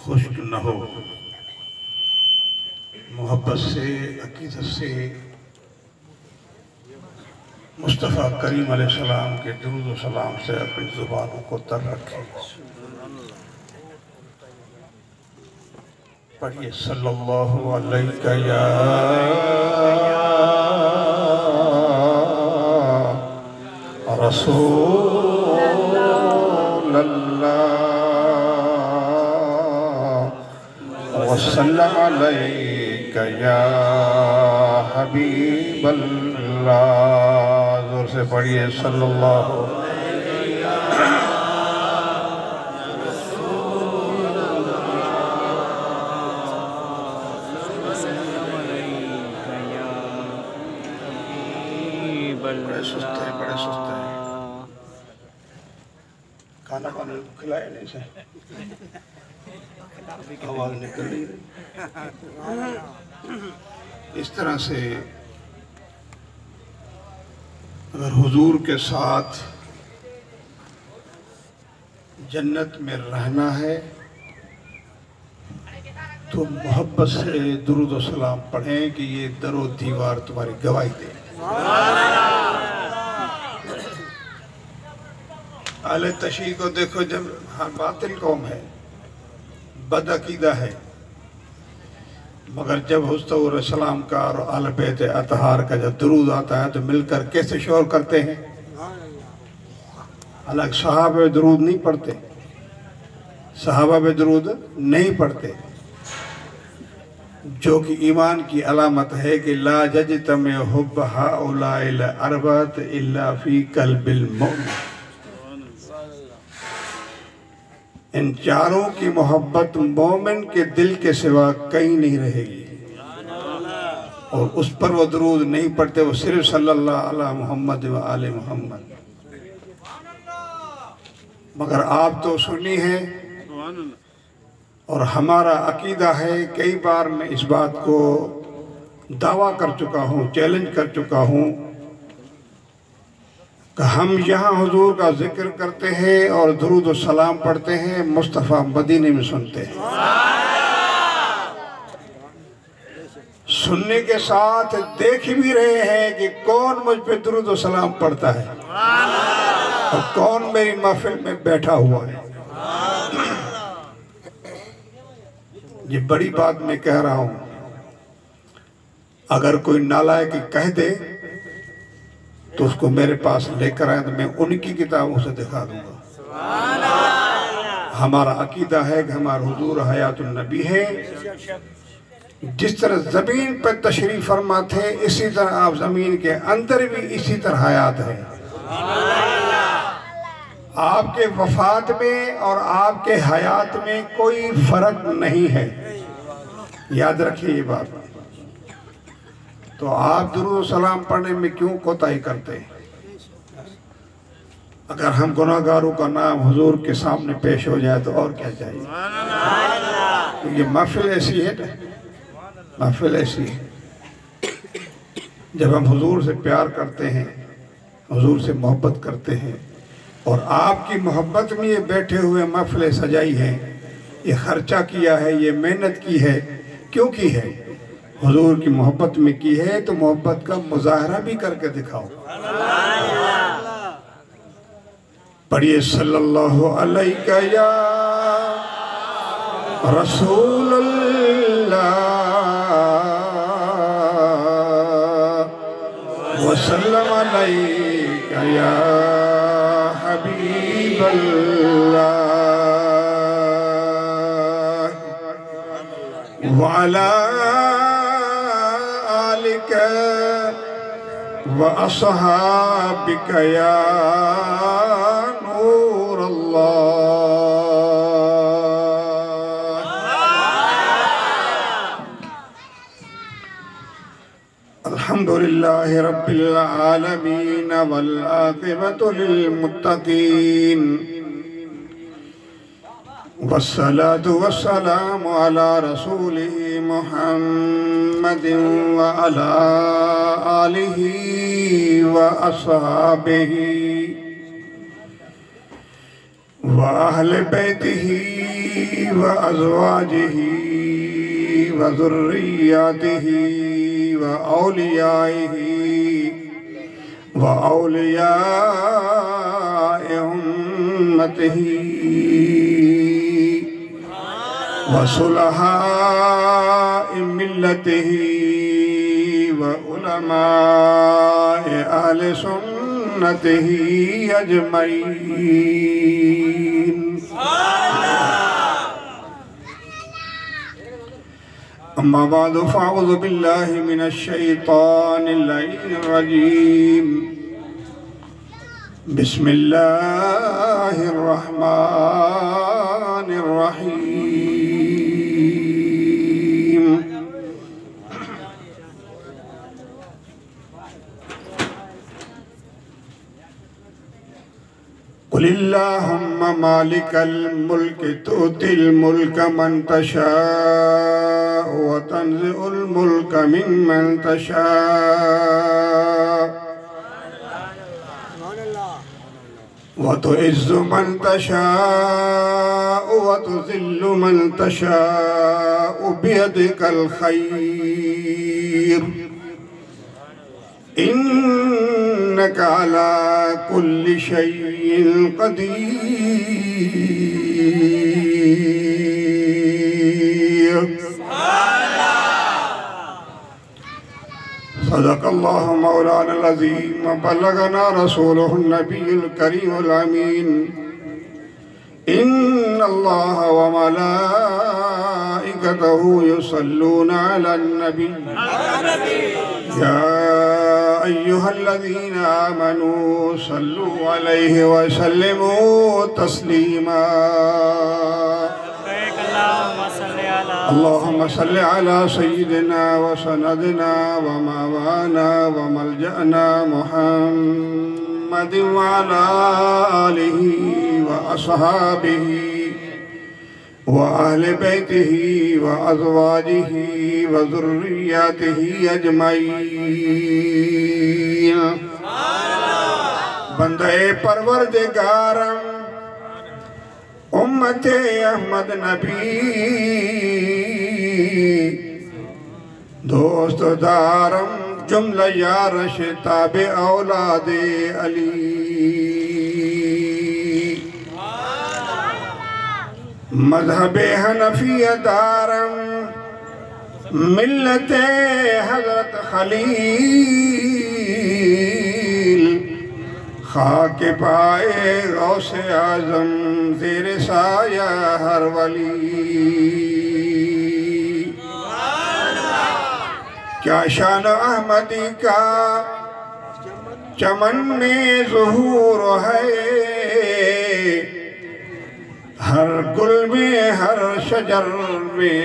خشک نہ ہو، محبت سے، عقیدت سے مصطفیٰ کریم علیہ السلام کے درود و سلام سے اپنی زبانوں کو تر رکھیں۔ پڑھیے صلی اللہ علیہ یا رسول اللہ وسلم علیہ یا حبیب اللہ۔ زور سے پڑھیے صلی اللہ بڑے سستے ہیں، بڑے سستے ہیں۔ کھانا پانا کھلائے نہیں سے آواز نکل رہی ہے۔ اس طرح سے اگر حضور کے ساتھ جنت میں رہنا ہے تو محبت سے درود و سلام پڑھیں کہ یہ در و دیوار تمہاری گواہی دے۔ اہل تشیع کو دیکھو، جب باطل قوم ہے، بد عقیدہ ہے، مگر جب حضرت علیہ السلام کا اور اہل بیت اطہار کا جب درود آتا ہے تو مل کر کیسے شور کرتے ہیں۔ الگ صحابہ درود نہیں پڑھتے، صحابہ میں درود نہیں پڑھتے، جو کہ ایمان کی علامت ہے کہ لا یجتمع حب ہؤلاء الاربعۃ الا فی قلب المؤمن۔ ان چاروں کی محبت مومن کے دل کے سوا کہیں نہیں رہے گی، اور اس پر وہ درود نہیں پڑھتے، وہ صرف صلی اللہ علی محمد و آل محمد۔ مگر آپ تو سنی ہیں اور ہمارا عقیدہ ہے، کئی بار میں اس بات کو دعویٰ کر چکا ہوں، چیلنج کر چکا ہوں کہ ہم یہاں حضور کا ذکر کرتے ہیں اور درود و سلام پڑھتے ہیں، مصطفیٰ مدینے میں سنتے ہیں۔ سننے کے ساتھ دیکھ بھی رہے ہیں کہ کون مجھ پہ درود و سلام پڑھتا ہے اور کون میری محفل میں بیٹھا ہوا ہے۔ یہ بڑی بات میں کہہ رہا ہوں، اگر کوئی نالائق کہہ دے تو اس کو میرے پاس لے کر آئیں تو میں ان کی کتابوں سے دکھا دوں گا۔ ہمارا عقیدہ ہے کہ ہمارا حضور حیات النبی ہے، جس طرح زمین پر تشریف فرما تھے اسی طرح آپ زمین کے اندر بھی اسی طرح حیات ہے۔ آپ کے وفات میں اور آپ کے حیات میں کوئی فرق نہیں ہے، یاد رکھیے یہ بات۔ تو آپ درود و سلام پڑھنے میں کیوں کوتاہی کرتے ہیں؟ اگر ہم گناہگاروں کا نام حضور کے سامنے پیش ہو جائے تو اور کیا چاہیے؟ یہ محفل ایسی ہے، محفل ایسی ہے، جب ہم حضور سے پیار کرتے ہیں، حضور سے محبت کرتے ہیں، اور آپ کی محبت میں یہ بیٹھے ہوئے محفلیں سجائی ہیں، یہ خرچہ کیا ہے، یہ محنت کی ہے، کیوں کی ہے؟ حضور کی محبت میں کی ہے تو محبت کا مظاہرہ بھی کر کے دکھاؤ۔ پڑھیے صلی اللہ علیہ یا رسول اللہ وسلم علیہ یا حبیب اللہ وعلا آلک وأصحابك يا نور الله الحمد لله رب العالمين والعاقبة للمتقين والصلاة والسلام على رسوله محمد وعلى آله وأصحابه وأهل بيته وأزواجه وذرياته وأولياء أمته وصلحاء ملته وعلماء أهل سنته أجمعين. أما بعد فأعوذ بالله من الشيطان اللعين الرجيم. بسم الله الرحمن الرحيم. قل اللهم مالك الملك تؤتي الملك من تشاء وتنزع الملك ممن تشاء وتعز من تشاء وتذل من تشاء بيدك الخير إنك على كل شيء قدير. صدق الله مولانا العظيم وبلغنا رسوله النبي الكريم الأمين. إن الله وملائكته يصلون على النبي يا أيها الذين آمنوا صلوا عليه وسلموا تسليما. اللهم صل على سيدنا وسندنا ومولانا وملجأنا محمد وعلى آله وأصحابه وأهل بيته وأزواجه وذرياته أجمعين. بندے پروردگارم امت احمد نبی دوست دارم جملہ یارش تابع اولاد علی. مذہب حنفیہ دارم ملت حضرت خلیل خاک پائے غوث اعظم زیر سایہ ہر ولی. کیا شان احمدی کا چمن میں ظہور ہے ہر گل میں ہر شجر میں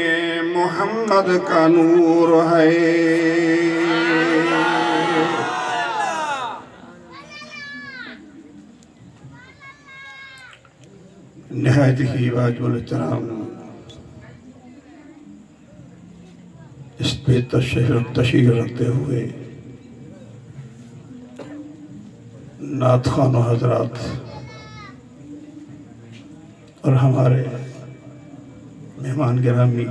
محمد کا نور ہے. نہایت ہی واجب الاحترام اس پہ تشریف رکھتے ہوئے نعت خوان و حضرات اور ہمارے مہمان گرامی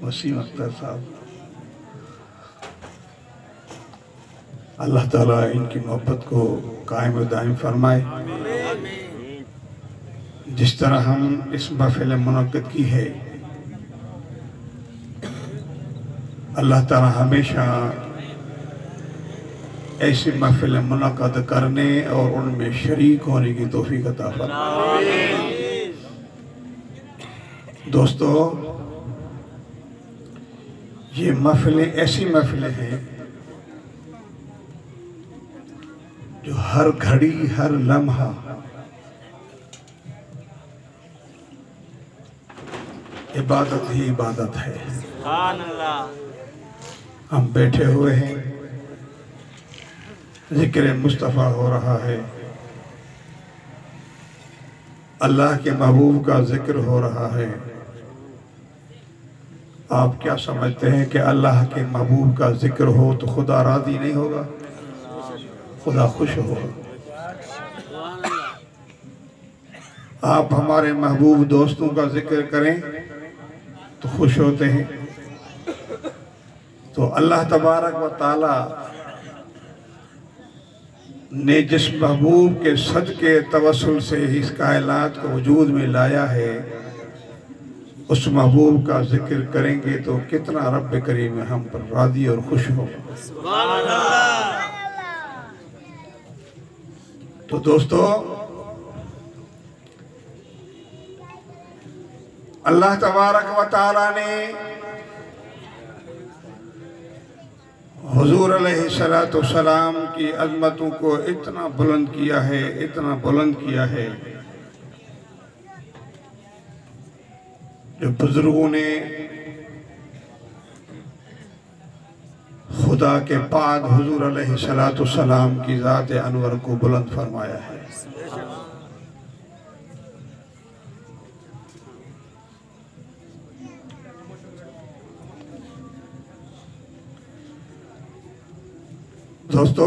وسیم اختر صاحب، اللہ تعالیٰ ان کی محبت کو قائم و دائم فرمائے. جس طرح ہم اس محفل منعقد کی ہے، اللہ تعالیٰ ہمیشہ ایسی محفل منعقد کرنے اور ان میں شریک ہونے کی توفیق عطا فرمائے. دوستو، یہ محفلیں ایسی محفلیں ہیں جو ہر گھڑی ہر لمحہ عبادت ہی عبادت ہے. ہم بیٹھے ہوئے ہیں، ذکر مصطفیٰ ہو رہا ہے، اللہ کے محبوب کا ذکر ہو رہا ہے. آپ کیا سمجھتے ہیں کہ اللہ کے محبوب کا ذکر ہو تو خدا راضی نہیں ہوگا؟ خدا خوش ہوگا. آپ ہمارے محبوب دوستوں کا ذکر کریں تو خوش ہوتے ہیں۔ تو اللہ تبارک و تعالی نے جس محبوب کے صدقے توسل سے اس کائنات کو وجود میں لایا ہے، اس محبوب کا ذکر کریں گے تو کتنا رب کریم ہم پر راضی اور خوش ہوگا۔ سبحان اللہ۔ تو دوستو، اللہ تبارک و تعالی نے حضور علیہ السلام کی عظمتوں کو اتنا بلند کیا ہے، اتنا بلند کیا ہے، جو بزرگوں نے خدا کے بعد حضور علیہ السلام کی ذات انور کو بلند فرمایا ہے۔ دوستو،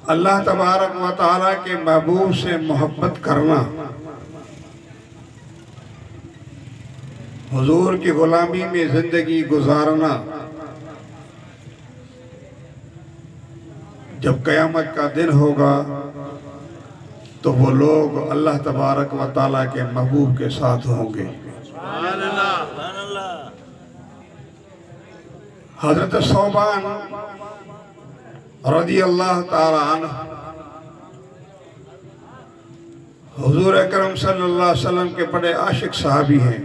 اللہ تبارک و تعالیٰ کے محبوب سے محبت کرنا، حضور کی غلامی میں زندگی گزارنا، جب قیامت کا دن ہوگا تو وہ لوگ اللہ تبارک و تعالیٰ کے محبوب کے ساتھ ہوں گے۔ سبحان اللہ۔ حضرت ثوبان رضی اللہ تعالی عنہ حضور اکرم صلی اللہ علیہ وسلم کے بڑے عاشق صحابی ہیں۔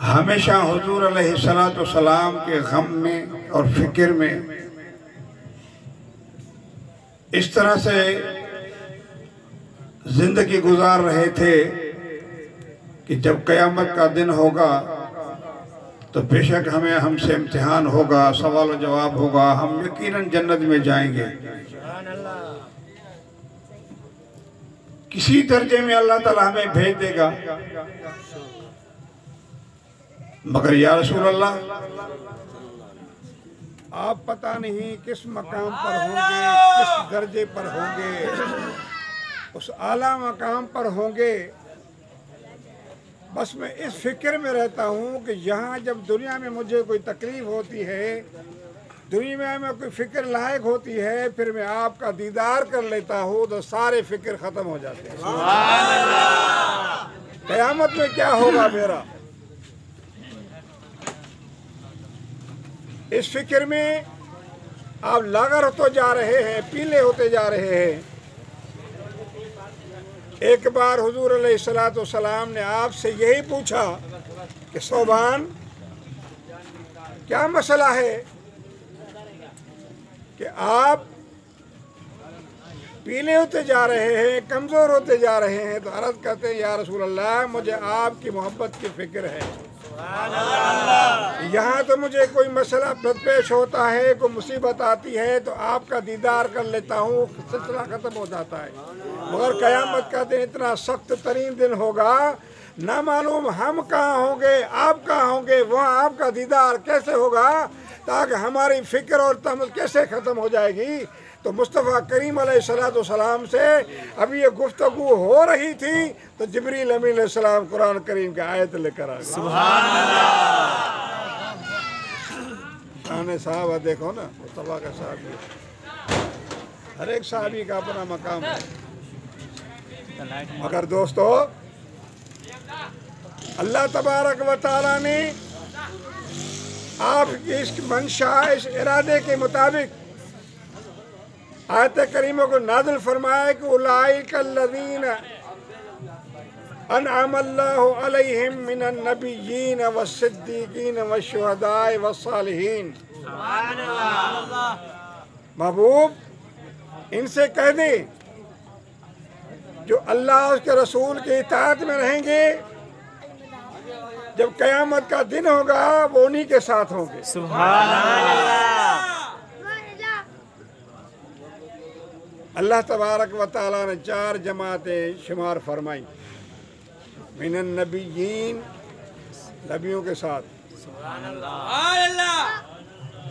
ہمیشہ حضور علیہ السلام کے غم میں اور فکر میں اس طرح سے زندگی گزار رہے تھے کہ جب قیامت کا دن ہوگا تو بے شک ہم سے امتحان ہوگا، سوال و جواب ہوگا، ہم یقیناً جنت میں جائیں گے۔ کسی درجے میں اللہ تعالیٰ ہمیں بھیج دے گا، مگر یا رسول اللہ، آپ پتہ نہیں کس مقام پر ہوں گے، کس درجے پر ہوں گے، اس اعلیٰ مقام پر ہوں گے۔ بس میں اس فکر میں رہتا ہوں کہ یہاں جب دنیا میں مجھے کوئی تکلیف ہوتی ہے، دنیا میں کوئی فکر لائق ہوتی ہے، پھر میں آپ کا دیدار کر لیتا ہوں تو سارے فکر ختم ہو جاتے ہیں۔ سبحان اللہ۔ قیامت میں کیا ہوگا میرا، اس فکر میں آپ لاغر ہوتے جا رہے ہیں، پیلے ہوتے جا رہے ہیں۔ ایک بار حضور علیہ السلام نے آپ سے یہی پوچھا کہ ثوبان، کیا مسئلہ ہے کہ آپ پیلے ہوتے جا رہے ہیں، کمزور ہوتے جا رہے ہیں؟ تو عرض کرتے ہیں، یا رسول اللہ، مجھے آپ کی محبت کی فکر ہے۔ یہاں تو مجھے کوئی مسئلہ پیش ہوتا ہے، کوئی مصیبت آتی ہے تو آپ کا دیدار کر لیتا ہوں، سلسلہ ختم ہو جاتا ہے، مگر قیامت کا دن اتنا سخت ترین دن ہوگا، نہ معلوم ہم کہاں ہوں گے، آپ کہاں ہوں گے، وہاں آپ کا دیدار کیسے ہوگا، تاکہ ہماری فکر اور تمل کیسے ختم ہو جائے گی۔ تو مصطفیٰ کریم علیہ السلام سے ابھی یہ گفتگو ہو رہی تھی تو جبریل امین علیہ السلام قرآن کریم کی آیت لے کر آ گئے۔ سبحان اللہ۔ شان صحابہ دیکھو نا، مصطفیٰ کا صحابی، ہر ایک صحابی کا اپنا مقام ہے۔ مگر دوستو، اللہ تبارک و تعالیٰ نے آپ کی اس منشا، اس ارادے کے مطابق آیت کریمہ کو نازل فرمایا کہ اولئک الذین انعم اللہ علیہم من النبیین والصدیقین والشہداء والصالحین۔ محبوب، ان سے کہہ دیں جو اللہ اور اس کے رسول کی اطاعت میں رہیں گے، جب قیامت کا دن ہوگا وہ انہی کے ساتھ ہوں گے۔ سبحان اللہ۔ اللہ تبارک و تعالیٰ نے 4 جماعتیں شمار فرمائیں، من النبیین، نبیوں کے ساتھ، سبحان اللہ۔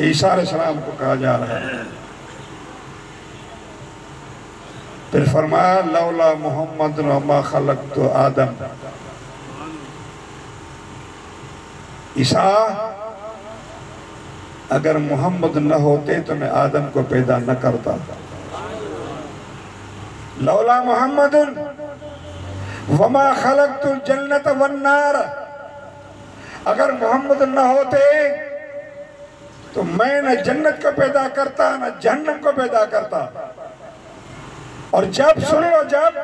عیسیٰ علیہ السلام کو کہا جا رہا ہے۔ پھر فرمایا لولا محمد وما خلقت آدم، عیسیٰ اگر محمد نہ ہوتے تو میں آدم کو پیدا نہ کرتا۔ لولا محمد وما خلقت الجنت والنار، اگر محمد نہ ہوتے تو میں نہ جنت کو پیدا کرتا نہ جہنم کو پیدا کرتا۔ اور جب سنو، جب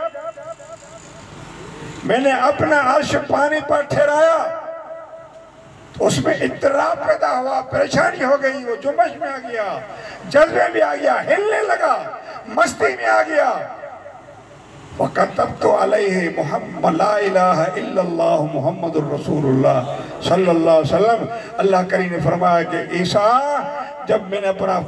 میں نے اپنا عرش پانی پر ٹھہرایا تو اس میں اضطراب پیدا ہوا، پریشانی ہو گئی، وہ جنبش میں آ گیا، جذبے میں آ گیا، ہلنے لگا، مستی میں آ گیا۔ وَقَتَبْتُ عَلَيْهِ محمد لا الہ الا اللہ محمد الرسول اللہ صلی اللہ علیہ وسلم۔ اللہ کریم نے فرمایا کہ عیسیٰ جب میں نے اپنا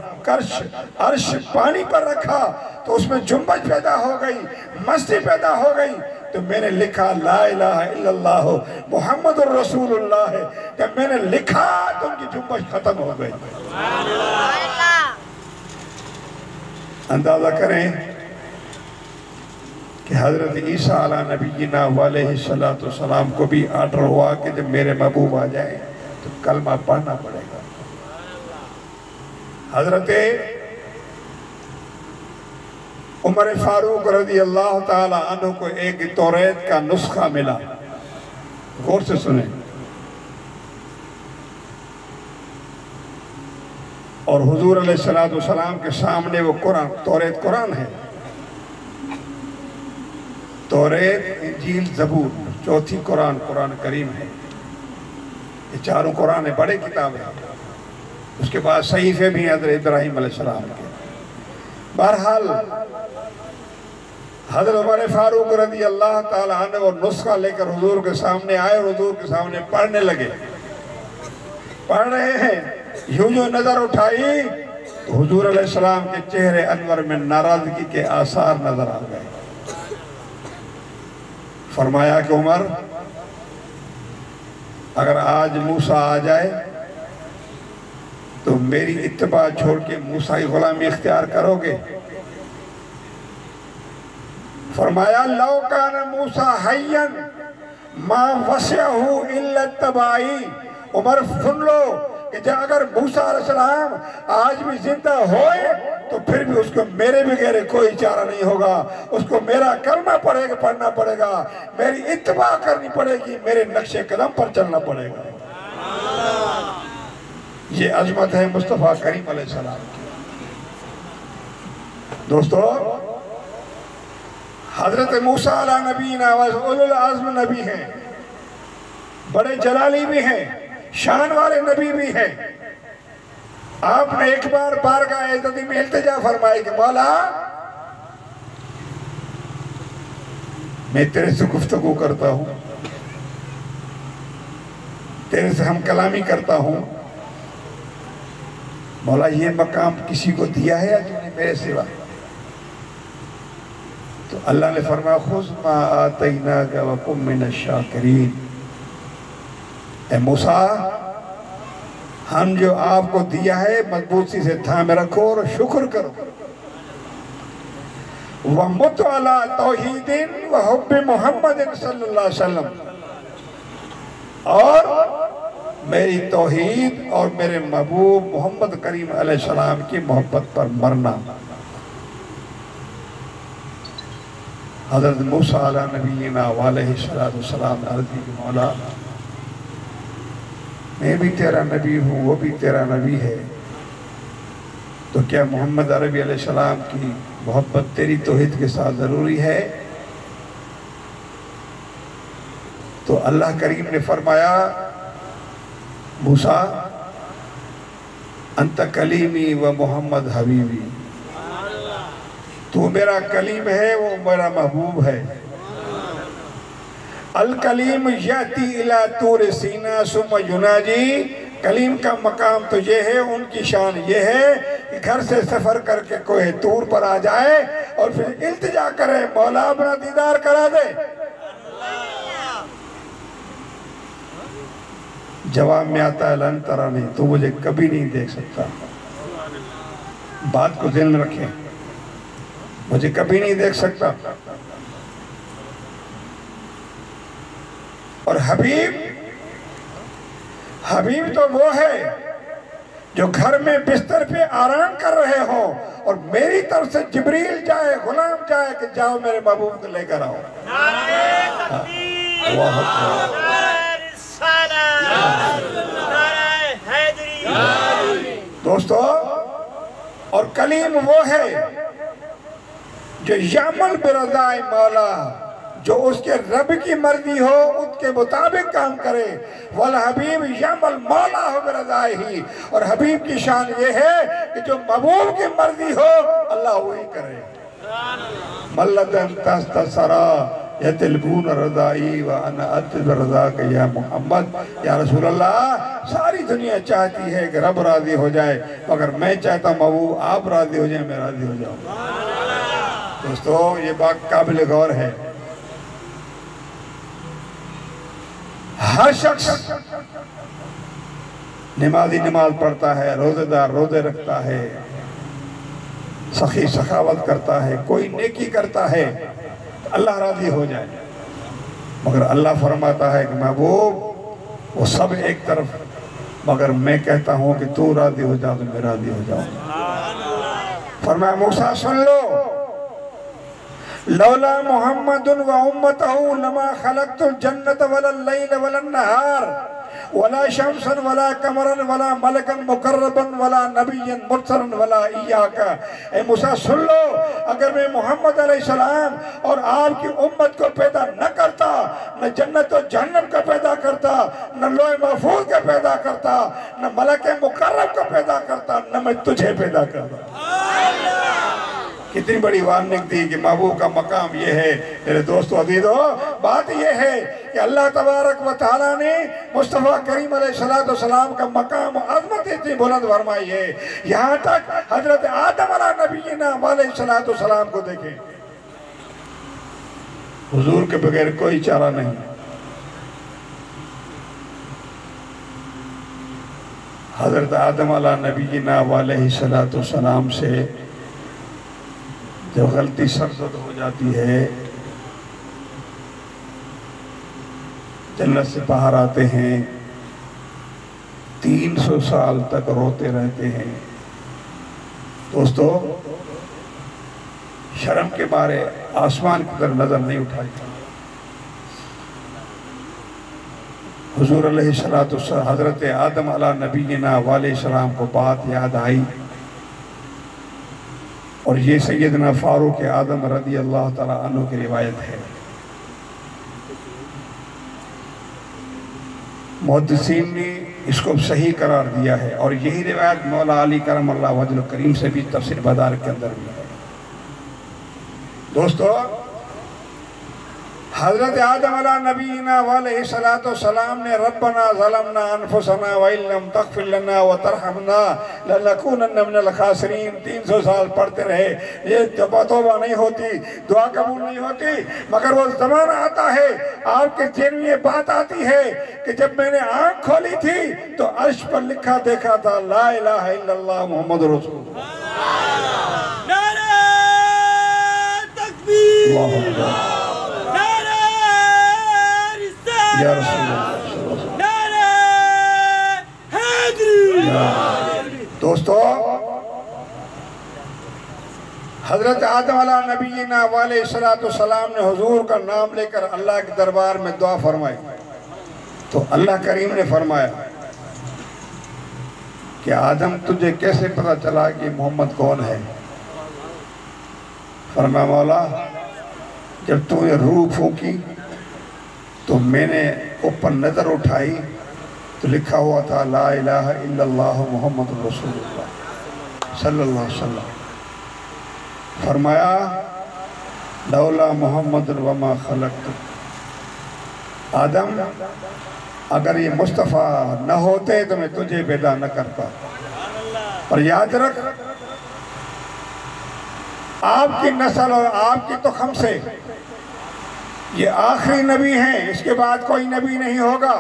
عرش پانی پر رکھا تو اس میں جنبش پیدا ہو گئی، مستی پیدا ہو گئی، تو میں نے لکھا لا الہ الا اللہ محمد الرسول اللہ ہے۔ جب میں نے لکھا تو ان کی جنبش ختم ہو گئی۔ اندازہ کریں کہ حضرت عیسیٰ علیہ نبینا علیہ السلام کو بھی آرڈر ہوا کہ جب میرے محبوب آ جائیں تو کلمہ پڑھنا پڑے گا۔ حضرت عمر فاروق رضی اللہ تعالی عنہ کو ایک توریت کا نسخہ ملا، غور سے سنیں، اور حضور علیہ السلام کے سامنے وہ قرآن، توریت قرآن ہے، توریت، انجیل، زبور، چوتھی قرآن، قرآن کریم ہے۔ یہ چاروں قرآن ہے، بڑے کتاب ہیں۔ اس کے بعد صحیفے بھی ہیں حضرت ابراہیم علیہ السلام کے۔ بہرحال حضرت عمر فاروق رضی اللہ تعالی عنہ وہ نسخہ لے کر حضور کے سامنے آئے اور حضور کے سامنے پڑھنے لگے۔ پڑھ رہے ہیں، یوں جو نظر اٹھائی تو حضور علیہ السلام کے چہرے انور میں ناراضگی کے آثار نظر آ گئے۔ فرمایا کہ عمر، اگر آج موسیٰ آ جائے تو میری اتباع چھوڑ کے موسیٰ کی غلامی اختیار کرو گے؟ فرمایا لو کان موسیٰ حیًّا ما وسعہ الا اتباعی۔ عمر سن لو کہ جب اگر موسیٰ علیہ السلام آج بھی زندہ ہوئے تو پھر بھی اس کو میرے بغیر کوئی چارہ نہیں ہوگا، اس کو میرا کلمہ پڑھنا پڑے گا، میری اتباع کرنی پڑے گی، میرے نقش قدم پر چلنا پڑے گا۔ یہ عظمت ہے مصطفیٰ کریم علیہ السلام کی۔ دوستو، حضرت موسیٰ علیہ نبینا اولو العزم نبی ہیں، بڑے جلالی بھی ہیں، شان والے نبی بھی ہیں۔ آپ نے ایک بار بارگاہ عزت میں التجا فرمائی کہ مولا میں تیرے سے گفتگو کرتا ہوں، تیرے سے ہم کلامی کرتا ہوں، مولا یہ مقام کسی کو دیا ہے یا تو نے میرے سوا؟ تو اللہ نے فرمایا خُذْ مَا آتَيْنَاكَ وَكُن مِّنَ الشَّاكِرِينَ۔ اے موسیٰ، ہم جو آپ کو دیا ہے مضبوطی سے تھامے رکھو اور شکر کرو۔ وَمُتْ عَلَىٰ تَوْحِيدٍ وَحُبِّ مُحَمَّدٍ صلی اللہ علیہ وسلم، اور میری توحید اور میرے محبوب محمد کریم علیہ السلام کی محبت پر مرنا۔ حضرت موسیٰ علیہ نبینا علیہ السلام عرض کی مولا میں بھی تیرا نبی ہوں، وہ بھی تیرا نبی ہے، تو کیا محمد عربی علیہ السلام کی محبت تیری توحید کے ساتھ ضروری ہے؟ تو اللہ کریم نے فرمایا موسیٰ انت کلیمی و محمد حبیبی، تو میرا کلیم ہے، وہ میرا محبوب ہے۔ الکلیم یاتی الی طور سینا ثم یناجی، کلیم کا مقام تو یہ ہے، ان کی شان یہ ہے کہ گھر سے سفر کر کے کوہ طور پر آ جائے اور پھر التجا کرے مولا اپنا دیدار کرا دے۔ جواب میں آتا ہے لن ترانی، تو مجھے کبھی نہیں دیکھ سکتا۔ بات کو ذہن میں رکھیں، مجھے کبھی نہیں دیکھ سکتا۔ اور حبیب تو وہ ہے جو گھر میں بستر پہ آرام کر رہے ہو اور میری طرف سے جبریل جائے، غلام جائے کہ جاؤ میرے محبوب کو لے کر آؤ۔ اللہ دوستو، اور کلیم وہ ہے جو یعمل برضائے مولا، جو اس کے رب کی مرضی ہو اس کے مطابق کام کرے۔ والحبیب یعمل مولا ہو برضائے ہی، اور حبیب کی شان یہ ہے کہ جو محبوب کی مرضی ہو اللہ وہی کرے۔ ملدن تستسرا یتلبون رضائی وانا اتب رضاک یا محمد۔ یا رسول اللہ، ساری دنیا چاہتی ہے کہ رب راضی ہو جائے، مگر میں چاہتا ہوں محبوب آپ راضی ہو جائیں، میں راضی ہو جاؤں۔ دوستو، یہ بات قابل غور ہے۔ ہر شخص نمازی نماز پڑھتا ہے، روزے دار روزے رکھتا ہے، سخی سخاوت کرتا ہے، کوئی نیکی کرتا ہے، اللہ راضی ہو جائے، مگر اللہ فرماتا ہے کہ محبوب وہ سب ایک طرف، مگر میں کہتا ہوں کہ تو راضی ہو جاؤ تو میں راضی ہو جاؤں۔ فرمایا موسیٰ سن لو، لولا محمد و امتہ لما خلقت الجنت ولا اللیل ولا النہار ولا شمسا ولا قمرا ولا ملکا مقربا ولا نبیا مرسلا ولا ایاکا۔ اے موسیٰ سن لو، اگر میں محمد علیہ السلام اور آپ کی امت کو پیدا نہ کرتا، نہ جنت و جہنم کا پیدا کرتا، نہ لوح محفوظ کا پیدا کرتا، نہ ملک مقرب کا پیدا کرتا، نہ میں تجھے پیدا کرتا۔ کتنی بڑی وارننگ تھی کہ محبوب کا مقام یہ ہے۔ میرے دوستو عزیزو، بات یہ ہے کہ اللہ تبارک و تعالیٰ نے مصطفیٰ کریم علیہ السلام کا مقام و عظمت اتنی بلند فرمائی ہے، یہاں تک حضرت آدم علیہ نبینا علیہ السلام کو دیکھیں، حضور کے بغیر کوئی چارہ نہیں۔ حضرت آدم علیہ نبینا علیہ السلام سے جب غلطی سرزد ہو جاتی ہے، جنت سے باہر آتے ہیں، 300 سال تک روتے رہتے ہیں۔ دوستو، شرم کے مارے آسمان کی طرف نظر نہیں اٹھائی۔ حضور علیہ السلام، حضرت آدم علیہ نبینا علیہ السلام کو بات یاد آئی، اور یہ سیدنا فاروق اعظم رضی اللہ تعالیٰ عنہ کی روایت ہے۔ محدثین نے اس کو صحیح قرار دیا ہے، اور یہی روایت مولا علی کرم اللہ وجہ کریم سے بھی تفسیر بدار کے اندر بھی ہے۔ دوستو، حضرت آدم علیہ نبینا علیہ السلام نے ربنا ظلمنا انفسنا وَإِن لَمْ تَغْفِرْ لَنَا وَتَرْحَمْنَا لَنَكُونَنَّ مِنَ الْخَاسِرِينَ۔ 300 سال پڑھتے رہے، یہ توبہ نہیں ہوتی، دعا قبول نہیں ہوتی، مگر وہ زمانہ آتا ہے، آپ کے ذہن میں یہ بات آتی ہے کہ جب میں نے آنکھ کھولی تھی تو عرش پر لکھا دیکھا تھا لا الہ الا اللہ محمد رسول اللہ۔ نعرہ تکبیر، اللہ اکبر، یا رسول اللہ، نعرہ حیدری۔ دوستو، حضرت آدم علیہ نبینا علیہ السلام نے حضور کا نام لے کر اللہ کے دربار میں دعا فرمائی، تو اللہ کریم نے فرمایا کہ آدم تجھے کیسے پتا چلا کہ محمد کون ہے؟ فرمایا مولا، جب تو یہ روح پھونکی تو میں نے اوپر نظر اٹھائی تو لکھا ہوا تھا لا الہ الا اللہ محمد رسول اللہ صلی اللہ علیہ وسلم۔ فرمایا لولا محمد وما خلقت۔ آدم، اگر یہ مصطفیٰ نہ ہوتے تو میں تجھے پیدا نہ کرتا۔ پر یاد رکھ، آپ کی نسل اور آپ کی تخم سے یہ آخری نبی ہیں، اس کے بعد کوئی نبی نہیں ہوگا۔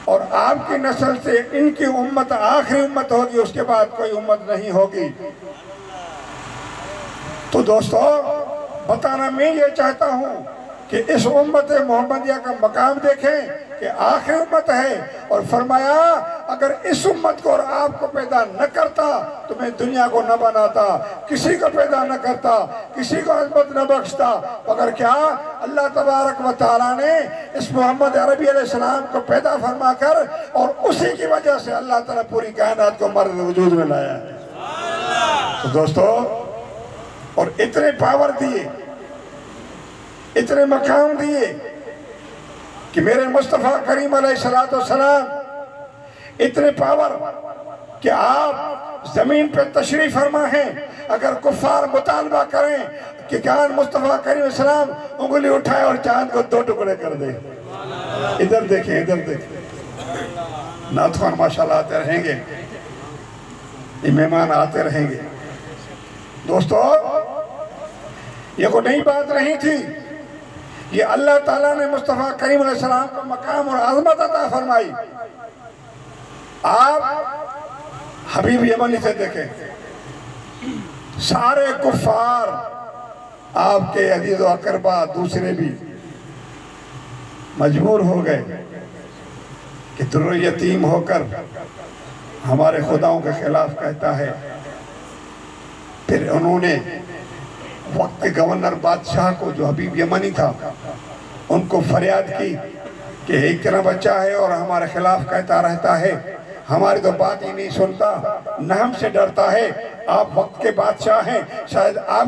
اور آپ کی نسل سے ان کی امت آخری امت ہوگی، اس کے بعد کوئی امت نہیں ہوگی۔ تو دوستو بتانا میں یہ چاہتا ہوں کہ اس امت محمدیہ کا مقام دیکھیں کہ آخری امت ہے، اور فرمایا اگر اس امت کو اور آپ کو پیدا نہ کرتا تو میں دنیا کو نہ بناتا، کسی کو پیدا نہ کرتا، کسی کو عظمت نہ بخشتا، مگر کیا اللہ تبارک و تعالیٰ نے اس محمد عربی علیہ السلام کو پیدا فرما کر اور اسی کی وجہ سے اللہ تعالیٰ پوری کائنات کو مرد وجود میں لایا ہے۔ تو دوستو اور اتنے پاور دیے، اتنے مقام دیے کہ میرے مصطفیٰ کریم علیہ السلام اتنے پاور کہ آپ زمین پہ تشریف فرما ہیں، اگر کفار مطالبہ کریں کہ جان مصطفیٰ کریم علیہ السلام انگلی اٹھائے اور چاند کو 2 ٹکڑے کر دے۔ ادھر دیکھیں، ادھر دیکھیں، نعت خوان ماشاءاللہ آتے رہیں گے، مہمان آتے رہیں گے۔ دوستو یہ کوئی نئی بات نہیں تھی، یہ اللہ تعالیٰ نے مصطفیٰ کریم علیہ السلام کو مقام اور عظمت عطا فرمائی۔ آپ حبیب یمنی سے دیکھیں، سارے کفار آپ کے عزیز و اقربا دوسرے بھی مجبور ہو گئے کہ در یتیم ہو کر ہمارے خداؤں کے خلاف کہتا ہے۔ پھر انہوں نے وقت کے گورنر بادشاہ کو جو حبیب یمنی تھا ان کو فریاد کی کہ ایک طرح بچہ ہے اور ہمارے خلاف کہتا رہتا ہے، ہماری تو بات ہی نہیں سنتا، نہ ہم سے ڈرتا ہے، آپ وقت کے بادشاہ ہیں، شاید آپ